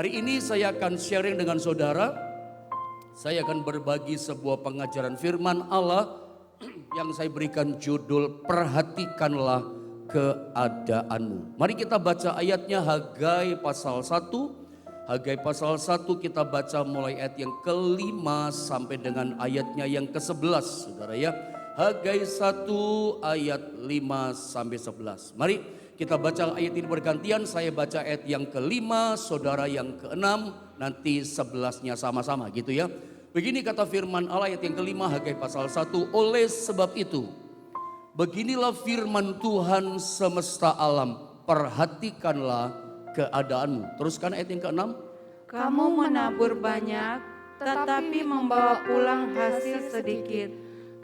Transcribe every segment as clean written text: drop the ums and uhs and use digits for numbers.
Hari ini saya akan sharing dengan saudara. Saya akan berbagi sebuah pengajaran firman Allah yang saya berikan judul Perhatikanlah Keadaanmu. Mari kita baca ayatnya Hagai pasal 1. Hagai pasal 1 kita baca mulai ayat yang kelima sampai dengan ayatnya yang ke-11, saudara ya. Hagai 1 ayat 5 sampai 11. Mari kita baca ayat ini bergantian, saya baca ayat yang kelima, saudara yang keenam, nanti 11-nya sama-sama gitu ya. Begini kata firman Allah ayat yang kelima Hagai pasal 1, oleh sebab itu, beginilah firman Tuhan semesta alam, perhatikanlah keadaanmu. Teruskan ayat yang keenam. Kamu menabur banyak, tetapi membawa pulang hasil sedikit.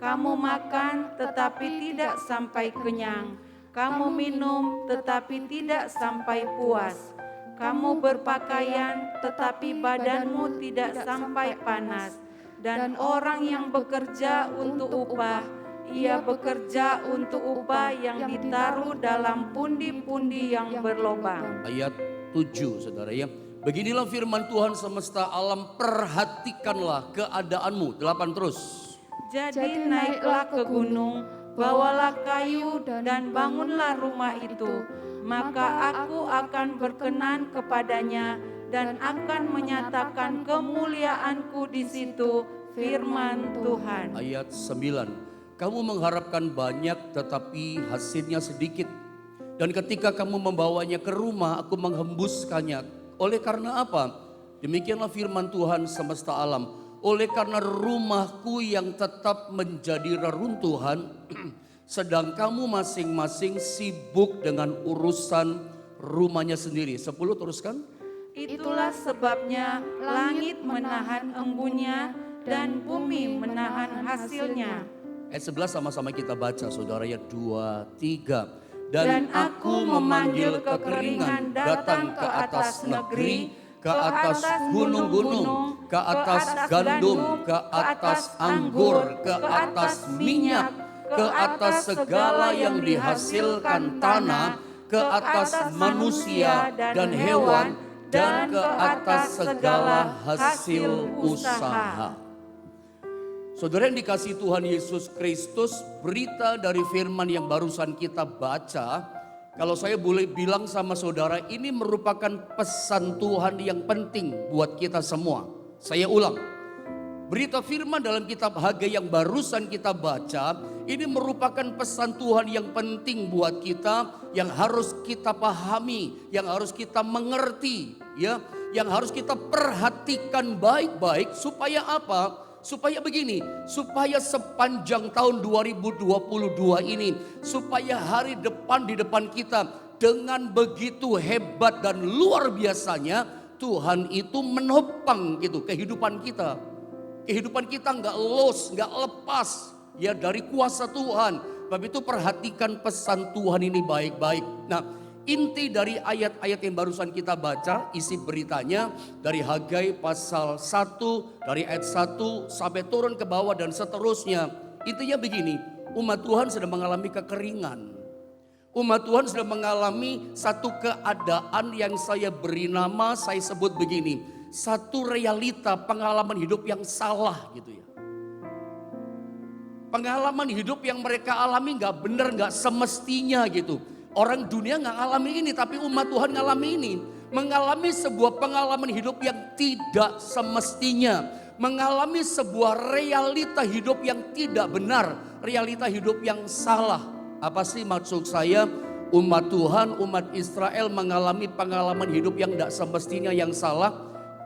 Kamu makan, tetapi tidak sampai kenyang. Kamu minum tetapi tidak sampai puas. Kamu berpakaian tetapi badanmu tidak sampai panas. Dan orang yang bekerja untuk upah, ia bekerja untuk upah yang ditaruh dalam pundi-pundi yang berlobang. Ayat 7 saudara ya. Beginilah firman Tuhan semesta alam, perhatikanlah keadaanmu. 8 terus. Jadi naiklah ke gunung, bawalah kayu dan bangunlah rumah itu, maka aku akan berkenan kepadanya dan akan menyatakan kemuliaanku di situ, firman Tuhan. Ayat 9, kamu mengharapkan banyak tetapi hasilnya sedikit. Dan ketika kamu membawanya ke rumah, aku menghembuskannya. Oleh karena apa? Demikianlah firman Tuhan semesta alam. Oleh karena rumahku yang tetap menjadi reruntuhan, sedang kamu masing-masing sibuk dengan urusan rumahnya sendiri. 10 teruskan. Itulah sebabnya langit menahan embunnya dan bumi menahan hasilnya. Ayat 11 sama-sama kita baca saudara ya, 2, 3. Dan aku memanggil kekeringan datang ke atas negeri, ke atas gunung-gunung, ke atas gandum, ke atas anggur, ke atas minyak, ke atas segala yang dihasilkan tanah, ke atas manusia dan hewan, dan ke atas segala hasil usaha. Saudara yang dikasihi Tuhan Yesus Kristus, berita dari firman yang barusan kita baca, kalau saya boleh bilang sama saudara, ini merupakan pesan Tuhan yang penting buat kita semua. Saya ulang, berita firman dalam kitab Hagai yang barusan kita baca, ini merupakan pesan Tuhan yang penting buat kita, yang harus kita pahami, yang harus kita mengerti, ya, yang harus kita perhatikan baik-baik supaya apa? Supaya begini, supaya sepanjang tahun 2022 ini, supaya hari depan di depan kita dengan begitu hebat dan luar biasanya, Tuhan itu menopang gitu kehidupan kita. Kehidupan kita nggak los, nggak lepas ya dari kuasa Tuhan. Sebab itu perhatikan pesan Tuhan ini baik-baik. Nah, inti dari ayat-ayat yang barusan kita baca, isi beritanya dari Hagai pasal 1, dari ayat 1 sampai turun ke bawah dan seterusnya. Intinya begini, umat Tuhan sedang mengalami kekeringan. Umat Tuhan sedang mengalami satu keadaan yang saya beri nama, saya sebut begini, satu realita pengalaman hidup yang salah gitu ya. Pengalaman hidup yang mereka alami gak benar, gak semestinya gitu. Orang dunia nggak ngalami ini, tapi umat Tuhan ngalami ini. Mengalami sebuah pengalaman hidup yang tidak semestinya. Mengalami sebuah realita hidup yang tidak benar. Realita hidup yang salah. Apa sih maksud saya? Umat Tuhan, umat Israel mengalami pengalaman hidup yang tidak semestinya, yang salah.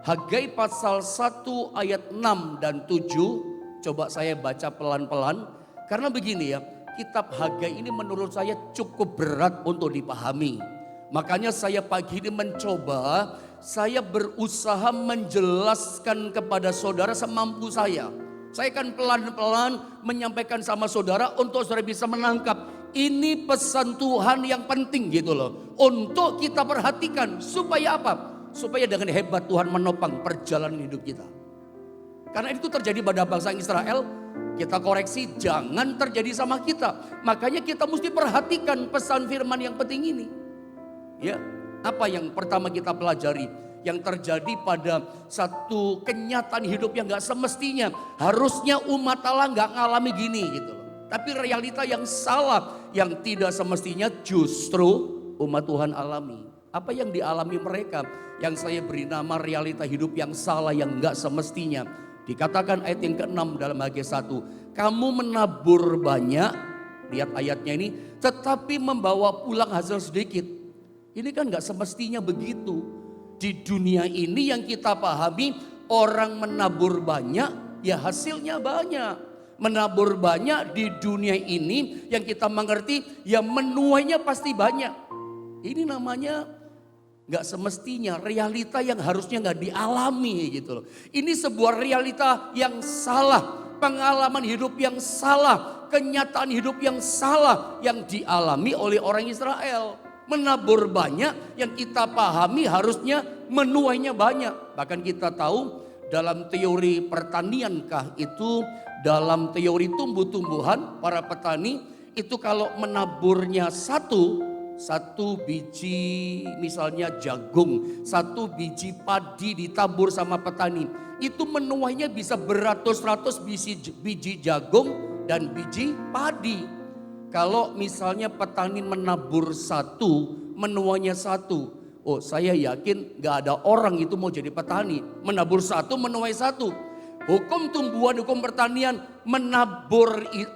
Hagai pasal 1 ayat 6 dan 7. Coba saya baca pelan-pelan. Karena begini ya. Kitab Hagai ini menurut saya cukup berat untuk dipahami. Makanya saya pagi ini mencoba, saya berusaha menjelaskan kepada saudara semampu saya. Saya akan pelan-pelan menyampaikan sama saudara untuk saudara bisa menangkap. Ini pesan Tuhan yang penting gitu loh. Untuk kita perhatikan supaya apa? Supaya dengan hebat Tuhan menopang perjalanan hidup kita. Karena itu terjadi pada bangsa Israel. Kita koreksi, jangan terjadi sama kita. Makanya kita mesti perhatikan pesan firman yang penting ini. Ya, apa yang pertama kita pelajari? yang terjadi pada satu kenyataan hidup yang gak semestinya. Harusnya umat Allah gak ngalami gini gitu loh. Tapi realita yang salah, yang tidak semestinya justru umat Tuhan alami. Apa yang dialami mereka yang saya beri nama realita hidup yang salah, yang gak semestinya. Dikatakan ayat yang ke-6 dalam Hagai 1. Kamu menabur banyak, lihat ayatnya ini, tetapi membawa pulang hasil sedikit. Ini kan gak semestinya begitu. Di dunia ini yang kita pahami, orang menabur banyak, ya hasilnya banyak. Menabur banyak di dunia ini yang kita mengerti, ya menuainya pasti banyak. Ini namanya gak semestinya, realita yang harusnya gak dialami gitu loh. Ini sebuah realita yang salah, pengalaman hidup yang salah, kenyataan hidup yang salah yang dialami oleh orang Israel. Menabur banyak yang kita pahami harusnya menuainya banyak. Bahkan kita tahu dalam teori pertaniankah itu, dalam teori tumbuh-tumbuhan para petani itu kalau menaburnya satu biji misalnya jagung, satu biji padi ditabur sama petani, itu menuainya bisa beratus-ratus biji jagung dan biji padi. Kalau misalnya petani menabur satu, menuainya satu. Oh, saya yakin gak ada orang itu mau jadi petani. Menabur satu, menuai satu. Hukum tumbuhan, hukum pertanian,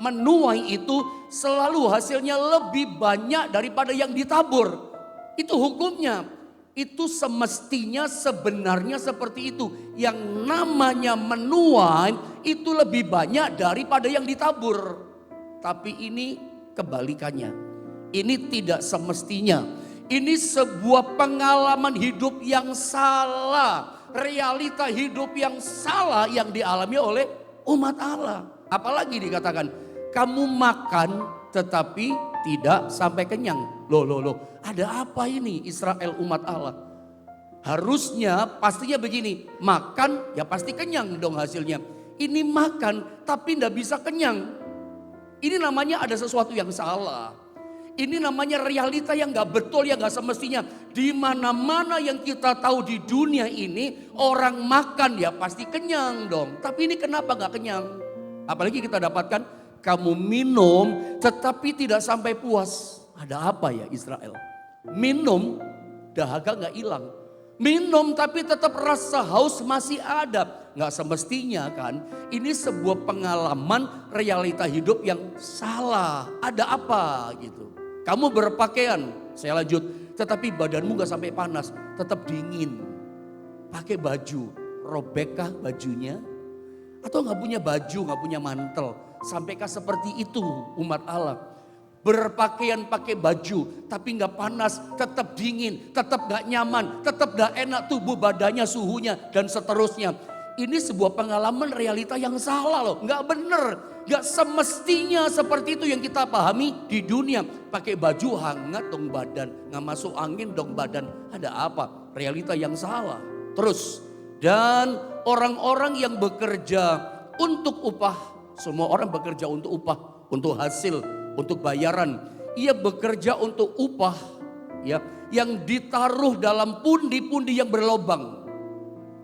menuai itu selalu hasilnya lebih banyak daripada yang ditabur. Itu hukumnya. Itu semestinya sebenarnya seperti itu. Yang namanya menuai itu lebih banyak daripada yang ditabur. Tapi ini kebalikannya. Ini tidak semestinya. Ini sebuah pengalaman hidup yang salah. Realita hidup yang salah yang dialami oleh umat Allah. Apalagi dikatakan, kamu makan tetapi tidak sampai kenyang. Loh. Ada apa ini Israel umat Allah? Harusnya pastinya begini. Makan ya pasti kenyang dong hasilnya. Ini makan tapi tidak bisa kenyang. Ini namanya ada sesuatu yang salah. Ini namanya realita yang gak betul, yang gak semestinya. Di mana-mana yang kita tahu di dunia ini, orang makan ya pasti kenyang dong. Tapi ini kenapa gak kenyang? Apalagi kita dapatkan, kamu minum tetapi tidak sampai puas. Ada apa ya Israel? Minum, dahaga gak hilang. Minum tapi tetap rasa haus masih ada. Nggak semestinya kan. Ini sebuah pengalaman realita hidup yang salah. Ada apa gitu. Kamu berpakaian, saya lanjut. Tetapi badanmu nggak sampai panas. Tetap dingin. Pakai baju, robekkah bajunya? Atau nggak punya baju, nggak punya mantel. Sampaikah seperti itu umat Allah? Berpakaian pakai baju tapi nggak panas, tetap dingin, tetap nggak nyaman, tetap nggak enak tubuh badannya, suhunya dan seterusnya. Ini sebuah pengalaman realita yang salah loh, nggak bener, nggak semestinya seperti itu yang kita pahami di dunia. Pakai baju hangat dong badan, nggak masuk angin dong badan. Ada apa? Realita yang salah. Terus dan orang-orang yang bekerja untuk upah, semua orang bekerja untuk upah, untuk hasil, untuk bayaran. Ia bekerja untuk upah ya, yang ditaruh dalam pundi-pundi yang berlobang.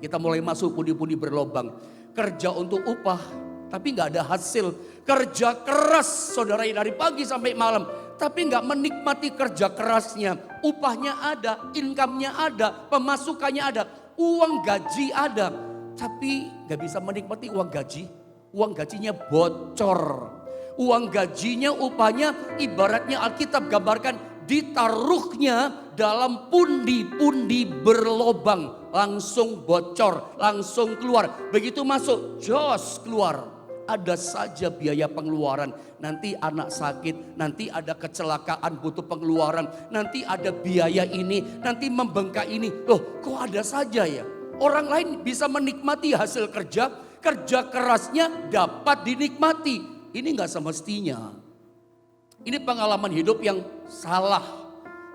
Kita mulai masuk pundi-pundi berlobang. Kerja untuk upah tapi gak ada hasil. Kerja keras saudara dari pagi sampai malam. Tapi gak menikmati kerja kerasnya. Upahnya ada, income-nya ada, pemasukannya ada. Uang gaji ada. Tapi gak bisa menikmati uang gaji. Uang gajinya bocor. Uang gajinya, upahnya ibaratnya Alkitab gambarkan ditaruhnya dalam pundi-pundi berlobang. Langsung bocor, langsung keluar. Begitu masuk, jos keluar. Ada saja biaya pengeluaran. Nanti anak sakit, nanti ada kecelakaan butuh pengeluaran. Nanti ada biaya ini, nanti membengkak ini. Loh kok ada saja ya? Orang lain bisa menikmati hasil kerja kerasnya dapat dinikmati. Ini gak semestinya. Ini pengalaman hidup yang salah.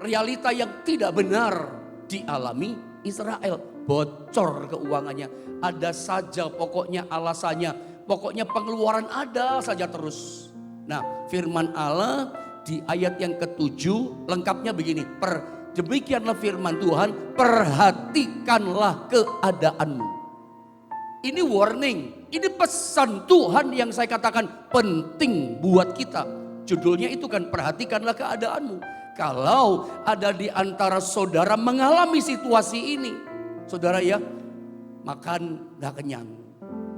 Realita yang tidak benar dialami Israel. Bocor keuangannya. Ada saja pokoknya alasannya. Pokoknya pengeluaran ada saja terus. Nah firman Allah di ayat yang ke-7 lengkapnya begini. Demikianlah firman Tuhan, perhatikanlah keadaanmu. Ini warning, ini pesan Tuhan yang saya katakan penting buat kita. Judulnya itu kan, perhatikanlah keadaanmu. Kalau ada di antara saudara mengalami situasi ini, saudara ya, makan gak kenyang.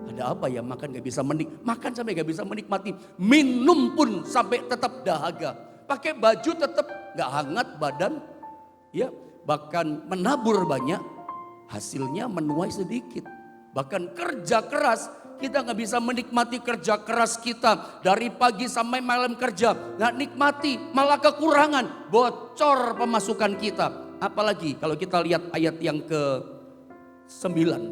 Ada apa ya, makan gak bisa makan sampai gak bisa menikmati. Minum pun sampai tetap dahaga. Pakai baju tetap gak hangat badan. Ya, bahkan menabur banyak, hasilnya menuai sedikit. Bahkan kerja keras, kita gak bisa menikmati kerja keras kita. Dari pagi sampai malam kerja, gak nikmati, malah kekurangan, bocor pemasukan kita. Apalagi kalau kita lihat ayat yang ke-9,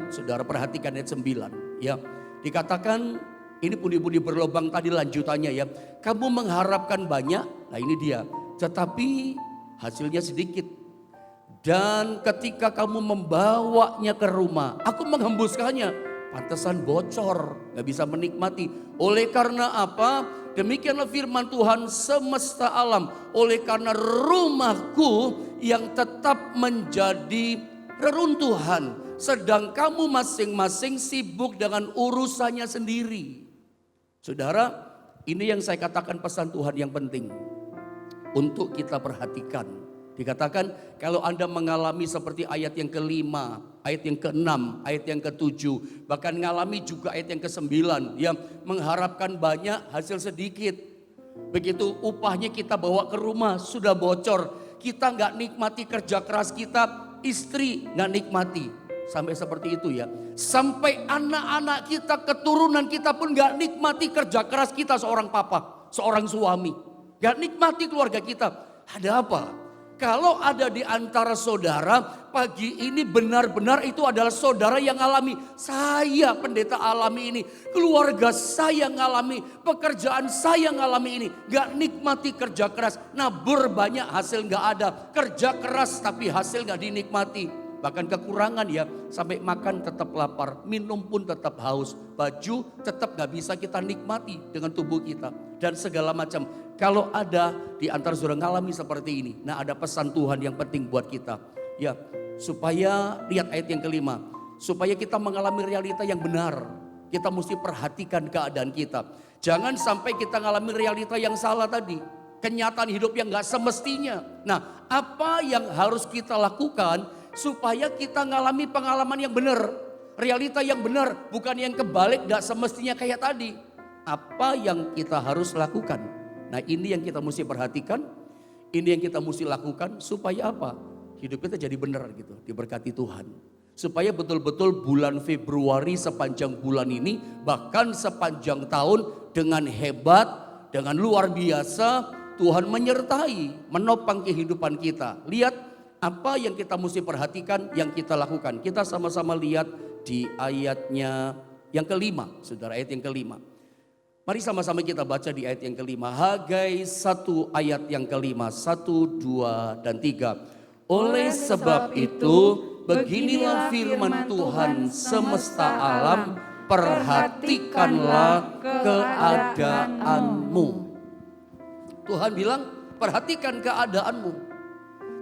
saudara perhatikan ayat 9. Ya, dikatakan, ini pundi-pundi berlobang tadi lanjutannya ya. Kamu mengharapkan banyak, nah ini dia. Tetapi hasilnya sedikit. Dan ketika kamu membawanya ke rumah, aku menghembuskannya, pantesan bocor, gak bisa menikmati. Oleh karena apa? Demikianlah firman Tuhan semesta alam. Oleh karena rumahku yang tetap menjadi reruntuhan, sedang kamu masing-masing sibuk dengan urusannya sendiri. Saudara, ini yang saya katakan pesan Tuhan yang penting untuk kita perhatikan. Dikatakan kalau Anda mengalami seperti ayat yang ke-5, ayat yang ke-6, ayat yang ke-7, bahkan mengalami juga ayat yang ke-9, yang mengharapkan banyak hasil sedikit. Begitu upahnya kita bawa ke rumah sudah bocor, kita nggak nikmati kerja keras kita, istri nggak nikmati. Sampai seperti itu ya. Sampai anak-anak kita, keturunan kita pun nggak nikmati kerja keras kita, seorang papa, seorang suami. Nggak nikmati keluarga kita. Ada apa? Kalau ada di antara saudara pagi ini benar-benar itu adalah saudara yang alami. Saya pendeta alami ini. Keluarga saya ngalami. Pekerjaan saya ngalami ini. Gak nikmati kerja keras. Nabur banyak hasil gak ada. Kerja keras tapi hasil gak dinikmati. Bahkan kekurangan ya. Sampai makan tetap lapar. Minum pun tetap haus. Baju tetap gak bisa kita nikmati dengan tubuh kita. Dan segala macam. Kalau ada di antara saudara ngalami seperti ini. Nah ada pesan Tuhan yang penting buat kita. Ya supaya lihat ayat yang ke-5. Supaya kita mengalami realita yang benar. Kita mesti perhatikan keadaan kita. Jangan sampai kita mengalami realita yang salah tadi. Kenyataan hidup yang gak semestinya. Nah apa yang harus kita lakukan supaya kita mengalami pengalaman yang benar. Realita yang benar. Bukan yang kebalik gak semestinya kayak tadi. Apa yang kita harus lakukan? Nah ini yang kita mesti perhatikan, ini yang kita mesti lakukan supaya apa? Hidup kita jadi benar gitu, diberkati Tuhan. Supaya betul-betul bulan Februari sepanjang bulan ini, bahkan sepanjang tahun dengan hebat, dengan luar biasa, Tuhan menyertai, menopang kehidupan kita. Lihat apa yang kita mesti perhatikan, yang kita lakukan. Kita sama-sama lihat di ayatnya yang ke-5, saudara, ayat yang ke-5. Mari sama-sama kita baca di ayat yang ke-5. Hagai 1 ayat yang ke-5. 1, 2, dan 3. Oleh sebab itu beginilah firman Tuhan semesta alam. Perhatikanlah keadaanmu. Tuhan bilang perhatikan keadaanmu.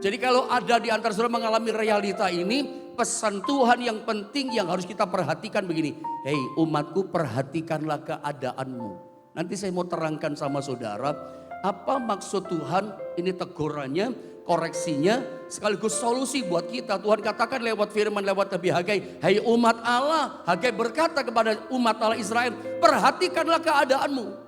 Jadi kalau ada di antara saudara mengalami realita ini, pesan Tuhan yang penting yang harus kita perhatikan begini. Hei umatku, perhatikanlah keadaanmu. Nanti saya mau terangkan sama saudara, apa maksud Tuhan, ini tegurannya, koreksinya, sekaligus solusi buat kita. Tuhan katakan lewat firman, lewat Nabi Hagai, hai umat Allah, Hagai berkata kepada umat Allah Israel, perhatikanlah keadaanmu.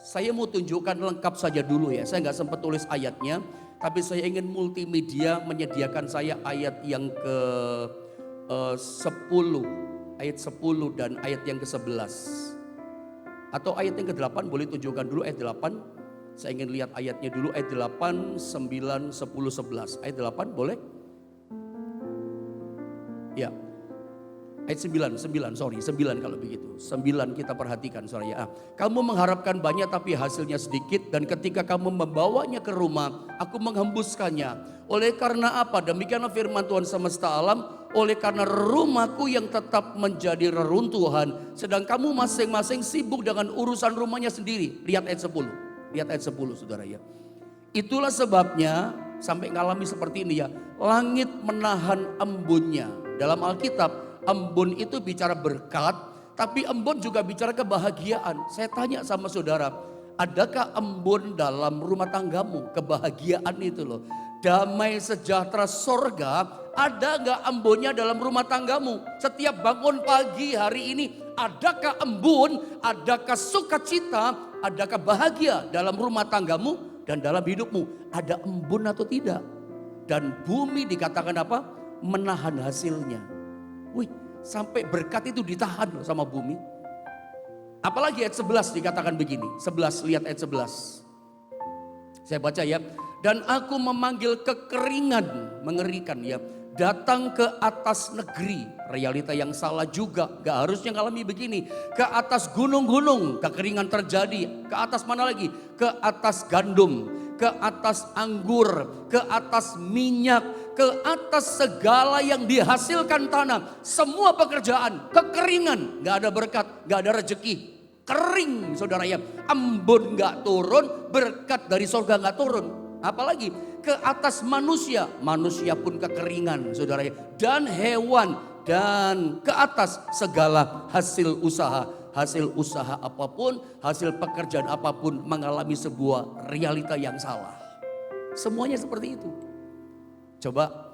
Saya mau tunjukkan lengkap saja dulu ya, saya gak sempat tulis ayatnya. Tapi saya ingin multimedia menyediakan saya ayat yang ke-10. Ayat 10 dan ayat yang ke-11. Atau ayat yang ke-8 boleh tunjukkan dulu ayat 8. Saya ingin lihat ayatnya dulu ayat 8, 9, 10, 11. Ayat 8 boleh? Ya. Ayat 9 kalau begitu. 9 kita perhatikan saudara ya. Kamu mengharapkan banyak tapi hasilnya sedikit. Dan ketika kamu membawanya ke rumah, aku menghembuskannya. Oleh karena apa? Demikianlah firman Tuhan semesta alam. Oleh karena rumahku yang tetap menjadi reruntuhan. Sedang kamu masing-masing sibuk dengan urusan rumahnya sendiri. Lihat ayat 10. Lihat ayat 10 saudara ya. Itulah sebabnya sampai ngalami seperti ini ya. Langit menahan embunnya. Dalam Alkitab, embun itu bicara berkat, tapi embun juga bicara kebahagiaan. Saya tanya sama saudara, adakah embun dalam rumah tanggamu? Kebahagiaan itu loh. Damai sejahtera sorga, ada gak embunnya dalam rumah tanggamu? Setiap bangun pagi hari ini, adakah embun, adakah sukacita, adakah bahagia dalam rumah tanggamu dan dalam hidupmu? Ada embun atau tidak? Dan bumi dikatakan apa? Menahan hasilnya. Wih, sampai berkat itu ditahan loh sama bumi. Apalagi ayat 11 dikatakan begini. 11, lihat ayat 11. Saya baca ya. Dan aku memanggil kekeringan, mengerikan ya. Datang ke atas negeri, realita yang salah juga. Gak harusnya ngalami begini. Ke atas gunung-gunung, kekeringan terjadi. Ke atas mana lagi? Ke atas gandum, ke atas anggur, ke atas minyak, ke atas segala yang dihasilkan tanah. Semua pekerjaan, kekeringan, gak ada berkat, gak ada rezeki. Kering saudara ya, embun gak turun, berkat dari surga gak turun. Apalagi ke atas manusia, manusia pun kekeringan saudara ya. Dan hewan, dan ke atas segala hasil usaha. Hasil usaha apapun, hasil pekerjaan apapun mengalami sebuah realita yang salah. Semuanya seperti itu. Coba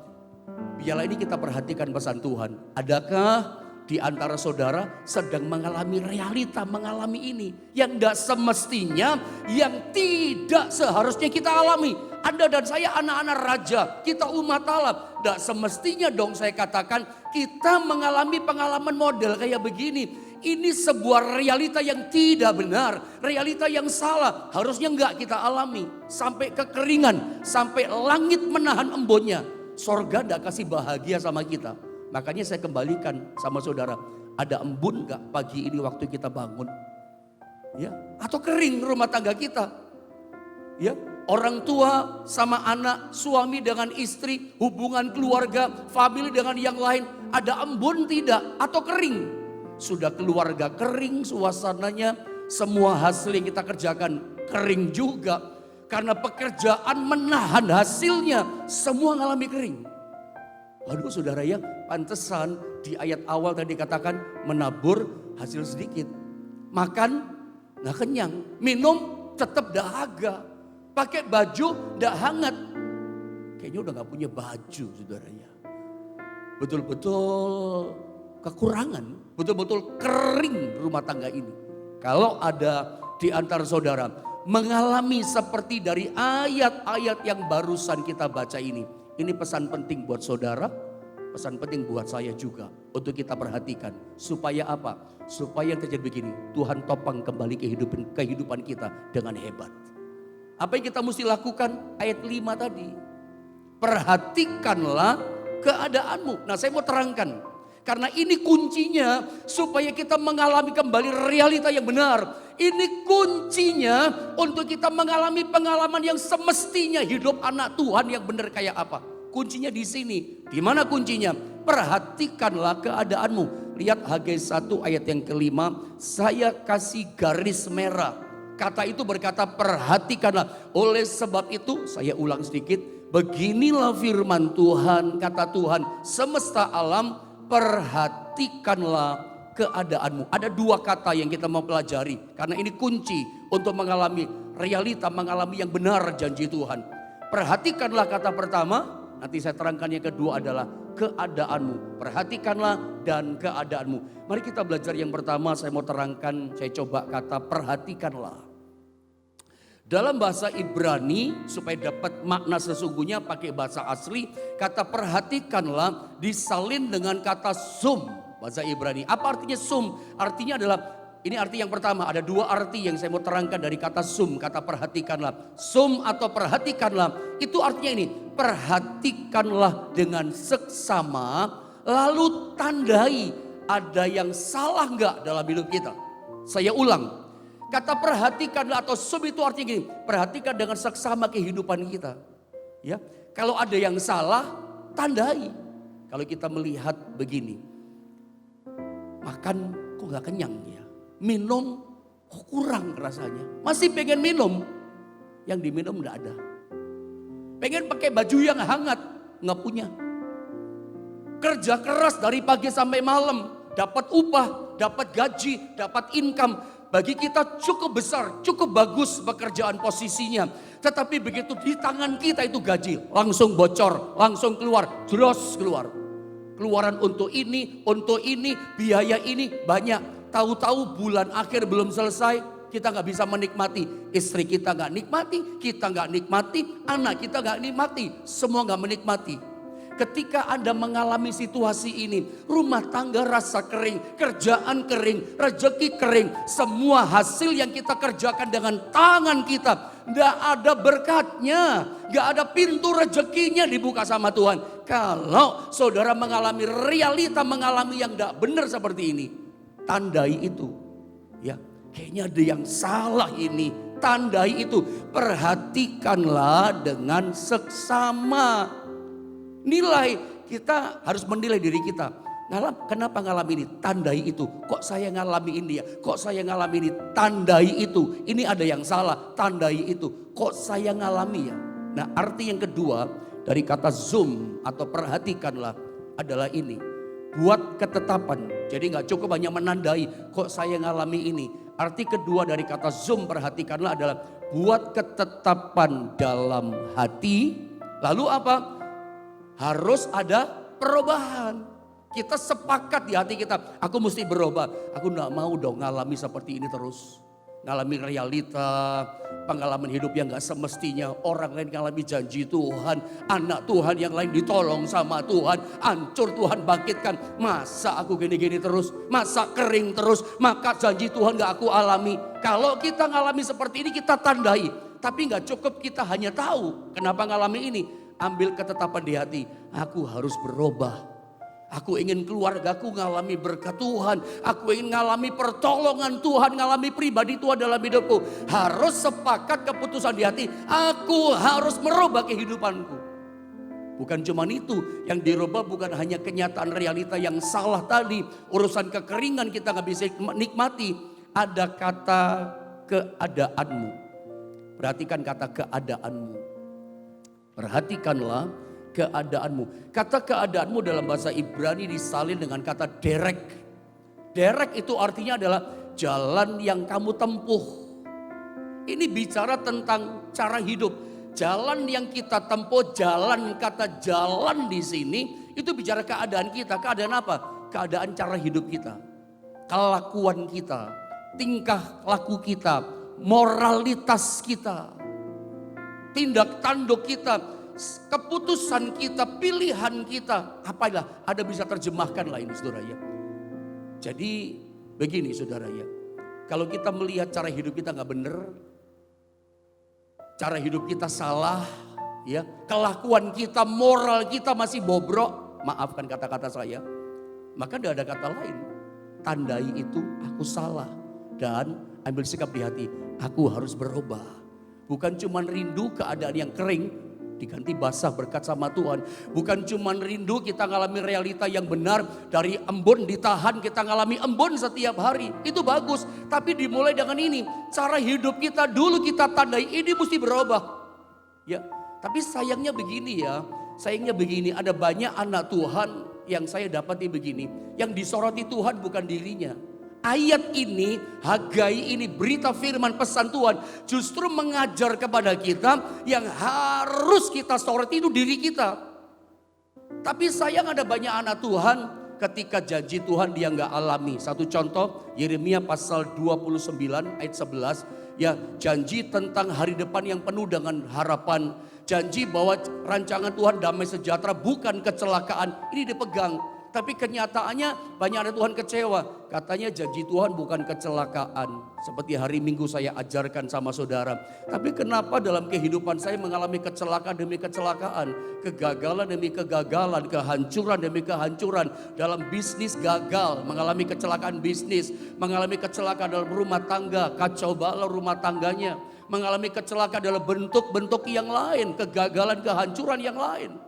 biarlah ini kita perhatikan pesan Tuhan. Adakah di antara saudara sedang mengalami realita, mengalami ini yang tidak semestinya, yang tidak seharusnya kita alami. Anda dan saya anak-anak raja, kita umat Allah. Tidak semestinya dong saya katakan kita mengalami pengalaman model kayak begini. Ini sebuah realita yang tidak benar, realita yang salah. Harusnya enggak kita alami. Sampai kekeringan, sampai langit menahan embunnya. Sorga tidak kasih bahagia sama kita. Makanya saya kembalikan sama saudara, ada embun gak pagi ini waktu kita bangun? Ya, atau kering rumah tangga kita? Ya, orang tua sama anak, suami dengan istri, hubungan keluarga, famili dengan yang lain, ada embun tidak? Atau kering? Sudah keluarga kering suasananya, semua hasil yang kita kerjakan kering juga. Karena pekerjaan menahan hasilnya, semua ngalami kering. Waduh saudara ya, pantesan di ayat awal tadi katakan menabur hasil sedikit. Makan gak kenyang, minum tetap dahaga. Pakai baju gak hangat. Kayaknya udah gak punya baju saudara ya. Betul-betul kekurangan, betul-betul kering rumah tangga ini. Kalau ada di antara saudara mengalami seperti dari ayat-ayat yang barusan kita baca ini pesan penting buat saudara, pesan penting buat saya juga untuk kita perhatikan. Supaya apa? Supaya yang terjadi begini, Tuhan topang kembali kehidupan kita dengan hebat. Apa yang kita mesti lakukan? Ayat 5 tadi. Perhatikanlah keadaanmu. Nah saya mau terangkan. Karena ini kuncinya supaya kita mengalami kembali realita yang benar. Ini kuncinya untuk kita mengalami pengalaman yang semestinya hidup anak Tuhan yang benar kayak apa. Kuncinya di sini. Di mana kuncinya? Perhatikanlah keadaanmu. Lihat Hagai 1 ayat yang kelima. Saya kasih garis merah. Kata itu berkata perhatikanlah. Oleh sebab itu saya ulang sedikit. Beginilah firman Tuhan, kata Tuhan semesta alam. Perhatikanlah keadaanmu. Ada dua kata yang kita mau pelajari. Karena ini kunci untuk mengalami realita, mengalami yang benar janji Tuhan. Perhatikanlah kata pertama, nanti saya terangkan yang kedua adalah keadaanmu. Perhatikanlah dan keadaanmu. Mari kita belajar yang pertama, saya mau terangkan, saya coba kata perhatikanlah. Dalam bahasa Ibrani supaya dapat makna sesungguhnya pakai bahasa asli, kata perhatikanlah disalin dengan kata sum. Bahasa Ibrani. Apa artinya sum? Artinya adalah, ini arti yang pertama, ada dua arti yang saya mau terangkan dari kata sum, kata perhatikanlah. Sum atau perhatikanlah, itu artinya ini, perhatikanlah dengan seksama, lalu tandai ada yang salah enggak dalam hidup kita. Saya ulang. Kata perhatikanlah atau sum itu artinya gini, perhatikan dengan seksama kehidupan kita. Ya, kalau ada yang salah, tandai. Kalau kita melihat begini, makan kok gak kenyang ya, minum kok kurang rasanya, masih pengen minum, yang diminum gak ada. Pengen pakai baju yang hangat, nggak punya. Kerja keras dari pagi sampai malam, dapat upah, dapat gaji, dapat income. Bagi kita cukup besar, cukup bagus pekerjaan posisinya. Tetapi begitu di tangan kita itu gaji, langsung bocor, langsung keluar, terus keluar. Keluaran untuk ini, biaya ini banyak. Tahu-tahu bulan akhir belum selesai, kita nggak bisa menikmati. Istri kita nggak nikmati, kita nggak nikmati, anak kita nggak nikmati, semua nggak menikmati. Ketika Anda mengalami situasi ini, rumah tangga rasa kering, kerjaan kering, rezeki kering, semua hasil yang kita kerjakan dengan tangan kita, nggak ada berkatnya, nggak ada pintu rezekinya dibuka sama Tuhan. Kalau saudara mengalami realita, mengalami yang nggak benar seperti ini, tandai itu, ya kayaknya ada yang salah ini. Tandai itu, perhatikanlah dengan seksama. Nilai, kita harus menilai diri kita. Kenapa ngalami ini? Tandai itu. Kok saya ngalami ini ya? Kok saya ngalami ini? Tandai itu. Ini ada yang salah. Tandai itu. Kok saya ngalami ya? Nah, arti yang kedua dari kata zoom atau perhatikanlah adalah ini. Buat ketetapan. Jadi nggak cukup hanya menandai. Kok saya ngalami ini? Arti kedua dari kata zoom perhatikanlah adalah buat ketetapan dalam hati. Lalu apa? Harus ada perubahan. Kita sepakat di hati kita, aku mesti berubah. Aku gak mau dong ngalami seperti ini terus. Ngalami realita, pengalaman hidup yang gak semestinya. Orang lain ngalami janji Tuhan, anak Tuhan yang lain ditolong sama Tuhan. Hancur Tuhan bangkitkan. Masa aku gini-gini terus, masa kering terus, maka janji Tuhan gak aku alami. Kalau kita ngalami seperti ini kita tandai. Tapi gak cukup kita hanya tahu kenapa ngalami ini. Ambil ketetapan di hati, aku harus berubah. Aku ingin keluargaku ngalami berkat Tuhan. Aku ingin ngalami pertolongan Tuhan, ngalami pribadi Tuhan dalam hidupku. Harus sepakat keputusan di hati, aku harus merubah kehidupanku. Bukan cuma itu, yang dirubah bukan hanya kenyataan realita yang salah tadi. Urusan kekeringan kita gak bisa nikmati. Ada kata keadaanmu. Perhatikan kata keadaanmu. Perhatikanlah keadaanmu. Kata keadaanmu dalam bahasa Ibrani disalin dengan kata derek. Derek itu artinya adalah jalan yang kamu tempuh. Ini bicara tentang cara hidup. Jalan yang kita tempuh, jalan, kata jalan di sini itu bicara keadaan kita. Keadaan apa? Keadaan cara hidup kita. Kelakuan kita, tingkah laku kita, moralitas kita. Tindak tanduk kita, keputusan kita, pilihan kita. Apalah, ada bisa terjemahkan lah ini saudara ya. Jadi begini saudara ya. Kalau kita melihat cara hidup kita gak benar. Cara hidup kita salah. Ya, kelakuan kita, moral kita masih bobrok. Maafkan kata-kata saya. Maka tidak ada kata lain. Tandai itu aku salah. Dan ambil sikap di hati. Aku harus berubah. Bukan cuma rindu keadaan yang kering, diganti basah berkat sama Tuhan. Bukan cuma rindu kita ngalami realita yang benar, dari embun ditahan kita ngalami embun setiap hari. Itu bagus, tapi dimulai dengan ini. Cara hidup kita dulu kita tandai, ini mesti berubah. Ya, tapi sayangnya begini ya, ada banyak anak Tuhan yang saya dapati begini. Yang disoroti Tuhan bukan dirinya. Ayat ini, Hagai ini, berita firman pesan Tuhan justru mengajar kepada kita yang harus kita soroti itu diri kita. Tapi sayang ada banyak anak Tuhan ketika janji Tuhan dia nggak alami. Satu contoh, Yeremia pasal 29 ayat 11. Ya, janji tentang hari depan yang penuh dengan harapan. Janji bahwa rancangan Tuhan damai sejahtera bukan kecelakaan. Ini dipegang. Tapi kenyataannya banyak anak Tuhan kecewa. Katanya janji Tuhan bukan kecelakaan. Seperti hari Minggu saya ajarkan sama saudara. Tapi kenapa dalam kehidupan saya mengalami kecelakaan demi kecelakaan. Kegagalan demi kegagalan, kehancuran demi kehancuran. Dalam bisnis gagal, mengalami kecelakaan bisnis. Mengalami kecelakaan dalam rumah tangga, kacau balau rumah tangganya. Mengalami kecelakaan dalam bentuk-bentuk yang lain. Kegagalan, kehancuran yang lain.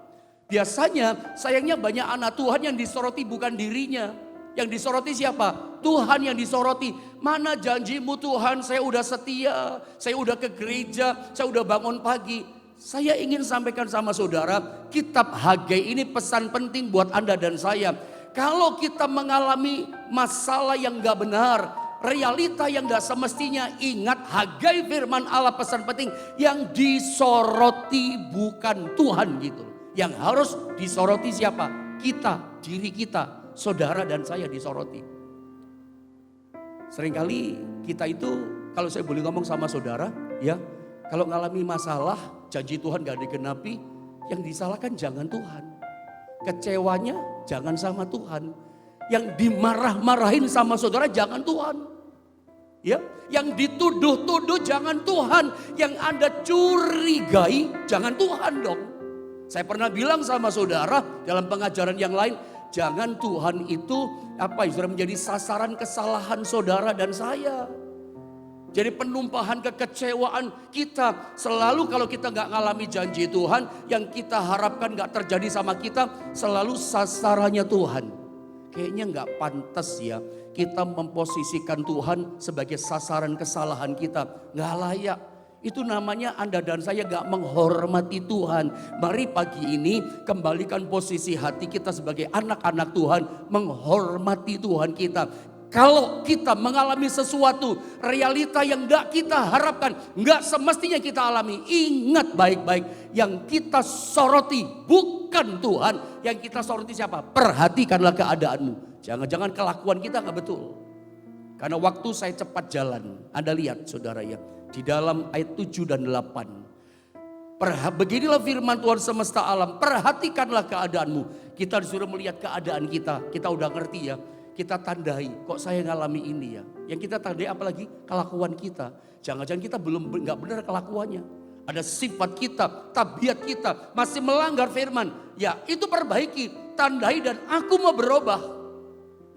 Biasanya sayangnya banyak anak Tuhan yang disoroti bukan dirinya. Yang disoroti siapa? Tuhan yang disoroti. Mana janjimu Tuhan, saya udah setia, saya udah ke gereja, saya udah bangun pagi. saya ingin sampaikan sama saudara, kitab Hagai ini pesan penting buat Anda dan saya. Kalau kita mengalami masalah yang gak benar, realita yang gak semestinya, ingat Hagai firman Allah pesan penting, yang disoroti bukan Tuhan gitu. Yang harus disoroti siapa? Kita, diri kita, saudara dan saya disoroti. Seringkali kita itu, kalau saya boleh ngomong sama saudara, ya, kalau ngalami masalah, janji Tuhan gak digenapi, yang disalahkan jangan Tuhan. Kecewanya jangan sama Tuhan. Yang dimarah-marahin sama saudara jangan Tuhan. Ya, yang dituduh-tuduh jangan Tuhan. Yang Anda curigai jangan Tuhan dong. Saya pernah bilang sama saudara dalam pengajaran yang lain, jangan Tuhan itu sudah menjadi sasaran kesalahan saudara dan saya. Jadi penumpahan kekecewaan kita selalu, kalau kita gak ngalami janji Tuhan, yang kita harapkan gak terjadi sama kita, selalu sasarannya Tuhan. Kayaknya gak pantas ya kita memposisikan Tuhan sebagai sasaran kesalahan kita. Gak layak. Itu namanya Anda dan saya gak menghormati Tuhan. Mari pagi ini kembalikan posisi hati kita sebagai anak-anak Tuhan, menghormati Tuhan kita. Kalau kita mengalami sesuatu, realita yang gak kita harapkan, gak semestinya kita alami, ingat baik-baik, yang kita soroti bukan Tuhan, yang kita soroti siapa? Perhatikanlah keadaanmu. Jangan-jangan kelakuan kita gak betul. Karena waktu saya cepat jalan, Anda lihat saudara ya, di dalam ayat 7 dan 8. Beginilah firman Tuhan semesta alam, perhatikanlah keadaanmu. Kita disuruh melihat keadaan kita udah ngerti ya. Kita tandai, kok saya ngalami ini ya. Yang kita tandai apalagi kelakuan kita. Jangan-jangan kita belum nggak benar kelakuannya. Ada sifat kita, tabiat kita masih melanggar firman. Ya itu perbaiki, tandai dan aku mau berubah.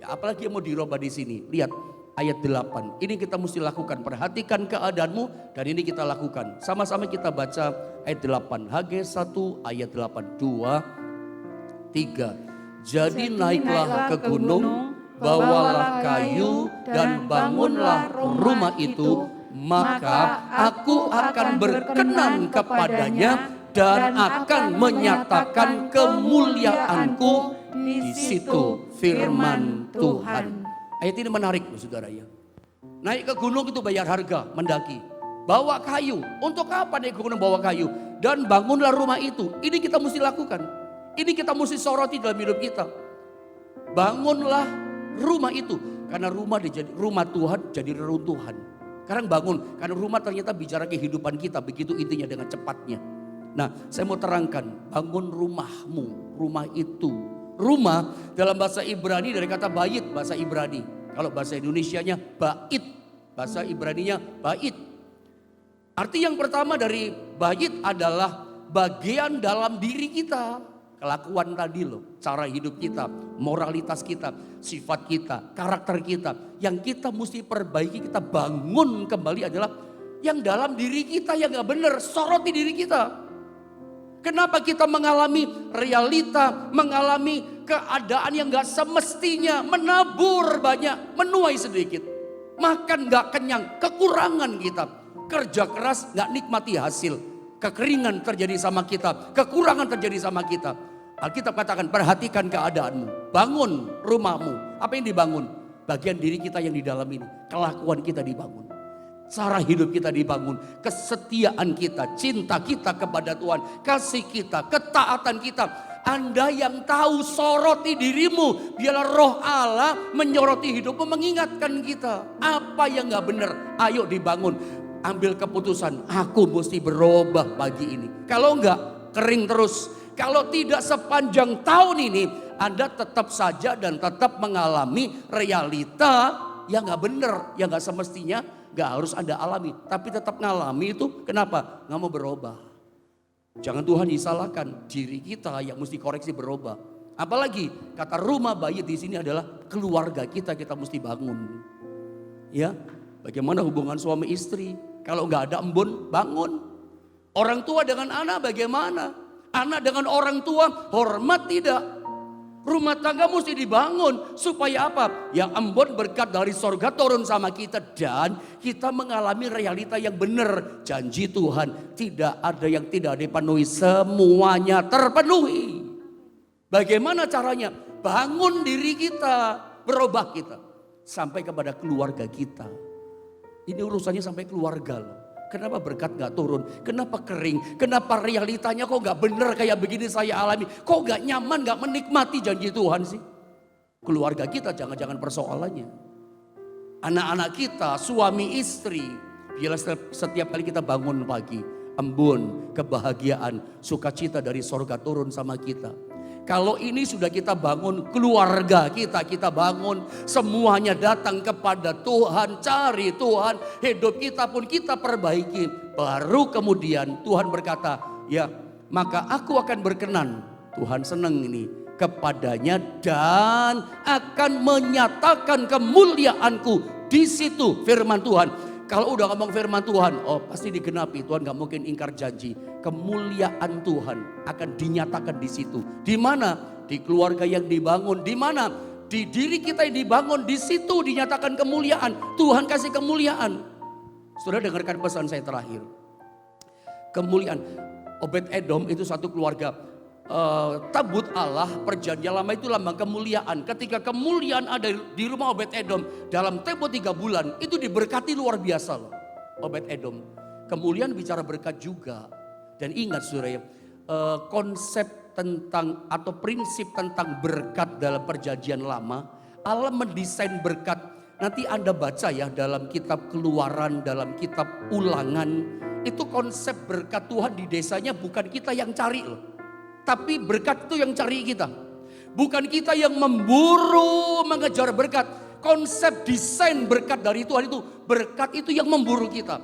Ya apalagi yang mau dirubah di sini. Lihat ayat 8. Ini kita mesti lakukan. Perhatikan keadaanmu dan ini kita lakukan. Sama-sama kita baca ayat 8. Hagai 1 ayat 8. 2, 3. Jadi naiklah ke gunung. Bawalah kayu dan bangunlah rumah itu, maka aku akan berkenan kepadanya dan akan menyatakan kemuliaanku di situ, firman Tuhan. Ayat ini menarik saudara ya. Naik ke gunung itu bayar harga, mendaki. Bawa kayu, untuk apa naik ke gunung bawa kayu? Dan bangunlah rumah itu, ini kita mesti lakukan. Ini kita mesti soroti dalam hidup kita. Bangunlah rumah itu, karena rumah Tuhan jadi reruntuhan. Sekarang bangun, karena rumah ternyata bicara kehidupan kita, begitu intinya dengan cepatnya. Nah, saya mau terangkan, bangun rumahmu, rumah itu. Rumah dalam bahasa Ibrani dari kata bait, bahasa Ibrani. Kalau bahasa Indonesianya bait, bahasa Ibraninya bait. Arti yang pertama dari bait adalah bagian dalam diri kita. Kelakuan tadi loh, cara hidup kita, moralitas kita, sifat kita, karakter kita. Yang kita mesti perbaiki, kita bangun kembali adalah yang dalam diri kita yang gak benar, soroti diri kita. Kenapa kita mengalami realita, mengalami keadaan yang gak semestinya, menabur banyak, menuai sedikit. Makan gak kenyang, kekurangan kita. Kerja keras gak nikmati hasil. Kekeringan terjadi sama kita, kekurangan terjadi sama kita. Alkitab katakan perhatikan keadaanmu, bangun rumahmu. Apa yang dibangun? Bagian diri kita yang di dalam ini, kelakuan kita dibangun. Cara hidup kita dibangun, kesetiaan kita, cinta kita kepada Tuhan, kasih kita, ketaatan kita. Anda yang tahu soroti dirimu, biarlah roh Allah menyoroti hidupmu, mengingatkan kita. Apa yang gak benar, ayo dibangun. Ambil keputusan, aku mesti berubah pagi ini. Kalau enggak, kering terus. Kalau tidak sepanjang tahun ini, Anda tetap saja dan tetap mengalami realita yang gak benar, yang gak semestinya gak harus Anda alami. Tapi tetap ngalami itu, kenapa? Gak mau berubah. Jangan Tuhan disalahkan, diri kita yang mesti koreksi berubah. Apalagi kata rumah bait di sini adalah keluarga kita mesti bangun. Ya, bagaimana hubungan suami istri? Kalau gak ada embun, bangun. Orang tua dengan anak bagaimana? Anak dengan orang tua hormat tidak. Rumah tangga mesti dibangun. Supaya apa? Ya embun berkat dari sorga turun sama kita. Dan kita mengalami realita yang benar. Janji Tuhan tidak ada yang tidak dipenuhi. Semuanya terpenuhi. Bagaimana caranya? Bangun diri kita. Berubah kita. Sampai kepada keluarga kita. Ini urusannya sampai keluarga loh. Kenapa berkat gak turun? Kenapa kering? Kenapa realitanya kok gak benar kayak begini saya alami? Kok gak nyaman, gak menikmati janji Tuhan sih? Keluarga kita jangan-jangan persoalannya. Anak-anak kita, suami istri. Bila setiap kali kita bangun pagi, embun, kebahagiaan, sukacita dari sorga turun sama kita. Kalau ini sudah kita bangun, keluarga kita bangun, semuanya datang kepada Tuhan, cari Tuhan, hidup kita pun kita perbaiki. Baru kemudian Tuhan berkata, ya maka aku akan berkenan, Tuhan senang ini, kepadanya dan akan menyatakan kemuliaanku. Di situ firman Tuhan. Kalau udah ngomong firman Tuhan, oh pasti digenapi. Tuhan gak mungkin ingkar janji. Kemuliaan Tuhan akan dinyatakan di situ. Di mana? Di keluarga yang dibangun. Di mana? Di diri kita yang dibangun. Di situ dinyatakan kemuliaan. Tuhan kasih kemuliaan. Sudah dengarkan pesan saya terakhir. Kemuliaan. Obed Edom itu satu keluarga. Tabut Allah, perjanjian lama itu lambang kemuliaan. Ketika kemuliaan ada di rumah Obed Edom dalam tempo 3 bulan, itu diberkati luar biasa loh. Obed Edom. Kemuliaan bicara berkat juga. Dan ingat saudara ya, konsep tentang atau prinsip tentang berkat dalam perjanjian lama, Allah mendesain berkat. Nanti Anda baca ya dalam kitab Keluaran, dalam kitab Ulangan, itu konsep berkat Tuhan di desanya bukan kita yang cari loh. Tapi berkat itu yang cari kita. Bukan kita yang memburu mengejar berkat. Konsep desain berkat dari Tuhan itu, berkat itu yang memburu kita.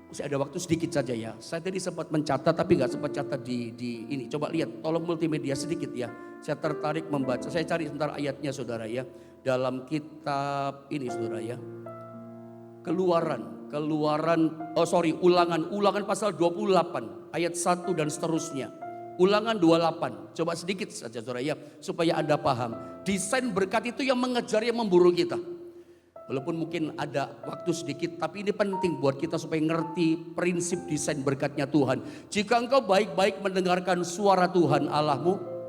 Masih ada waktu sedikit saja ya. Saya tadi sempat mencatat tapi gak sempat catat di ini. Coba lihat, tolong multimedia sedikit ya. Saya tertarik membaca. Saya cari sebentar ayatnya saudara ya. Dalam kitab ini saudara ya. Ulangan pasal 28 ayat 1 dan seterusnya. Ulangan 28, coba sedikit saja saudara ya, supaya Anda paham. Desain berkat itu yang mengejar, yang memburu kita. Walaupun mungkin ada waktu sedikit, tapi ini penting buat kita supaya ngerti prinsip desain berkatnya Tuhan. Jika engkau baik-baik mendengarkan suara Tuhan Allahmu,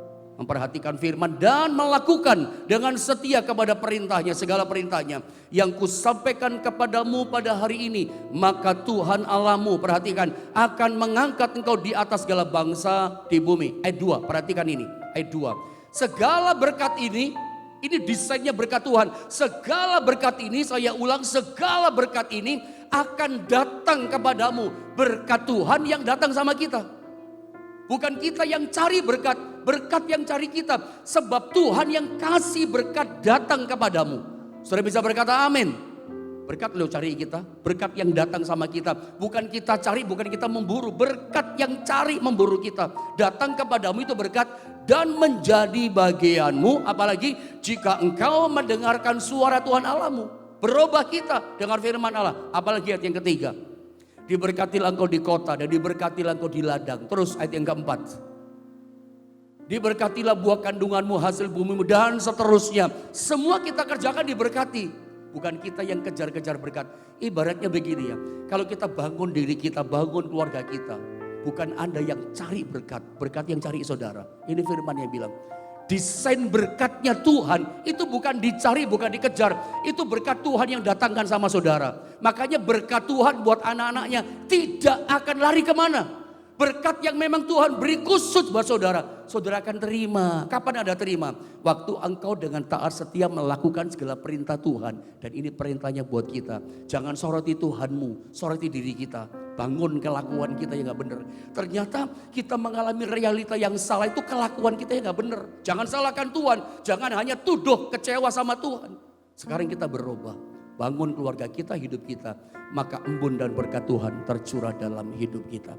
memperhatikan firman dan melakukan dengan setia kepada perintahnya, segala perintahnya yang kusampaikan kepadamu pada hari ini, maka Tuhan Allahmu, perhatikan, akan mengangkat engkau di atas segala bangsa di bumi. Ayat 2, perhatikan ini, ayat 2. Segala berkat ini desainnya berkat Tuhan. Segala berkat ini, saya ulang, segala berkat ini akan datang kepadamu. Berkat Tuhan yang datang sama kita. Bukan kita yang cari berkat, berkat yang cari kita. Sebab Tuhan yang kasih berkat datang kepadamu. Saudara bisa berkata amin. Berkat lo cari kita, berkat yang datang sama kita. Bukan kita cari, bukan kita memburu. Berkat yang cari memburu kita. Datang kepadamu itu berkat dan menjadi bagianmu. Apalagi jika engkau mendengarkan suara Tuhan Allahmu. Berubah kita dengar firman Allah. Apalagi ayat yang ketiga. Diberkatilah engkau di kota dan diberkatilah engkau di ladang. Terus ayat yang keempat. Diberkatilah buah kandunganmu, hasil bumimu dan seterusnya. Semua kita kerjakan diberkati. Bukan kita yang kejar-kejar berkat. Ibaratnya begini ya. Kalau kita bangun diri kita, bangun keluarga kita. Bukan Anda yang cari berkat. Berkat yang cari saudara. Ini firman yang bilang. Desain berkatnya Tuhan itu bukan dicari, bukan dikejar. Itu berkat Tuhan yang datangkan sama saudara. Makanya berkat Tuhan buat anak-anaknya tidak akan lari kemana. Berkat yang memang Tuhan beri khusus buat saudara. Saudara akan terima. Kapan Anda terima? Waktu engkau dengan taat setia melakukan segala perintah Tuhan. Dan ini perintahnya buat kita. Jangan soroti Tuhanmu, soroti diri kita. Bangun kelakuan kita yang gak benar. Ternyata kita mengalami realita yang salah, itu kelakuan kita yang gak benar. Jangan salahkan Tuhan, jangan hanya tuduh kecewa sama Tuhan. Sekarang kita berubah, bangun keluarga kita, hidup kita. Maka embun dan berkat Tuhan tercurah dalam hidup kita.